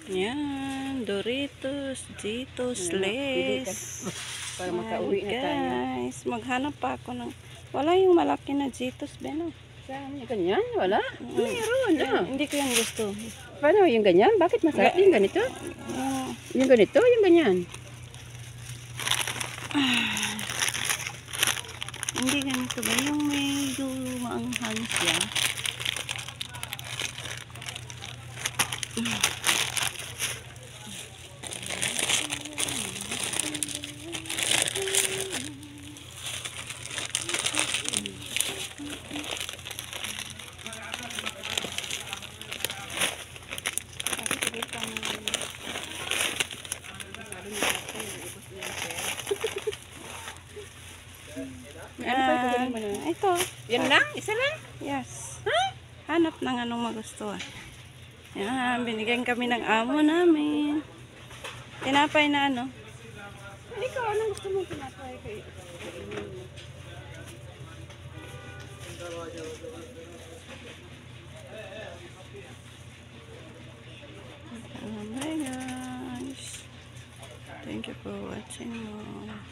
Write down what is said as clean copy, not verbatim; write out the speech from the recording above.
Yan, Doritos, Cheetos, Lays. Para makauwi na tayo. Guys, maghanap pa ako ng... Wala yung malaki na Cheetos, Beno. Saan? Ganyan? Wala? Meron na. Hindi ko yung gusto. Paano yung ganyan? Bakit masarap yung ganito? Yung ganito? Yung ganyan? Hindi ganito ba? Yung medyo maanghang siya. Ito. Yan lang? Isa lang? Yes. Hanap ng anong magustuhan. Yan, binigyan kami ng amo namin. Tinapay na ano? Ikaw, anong gusto mong pinapay kayo? Bye guys. Thank you for watching.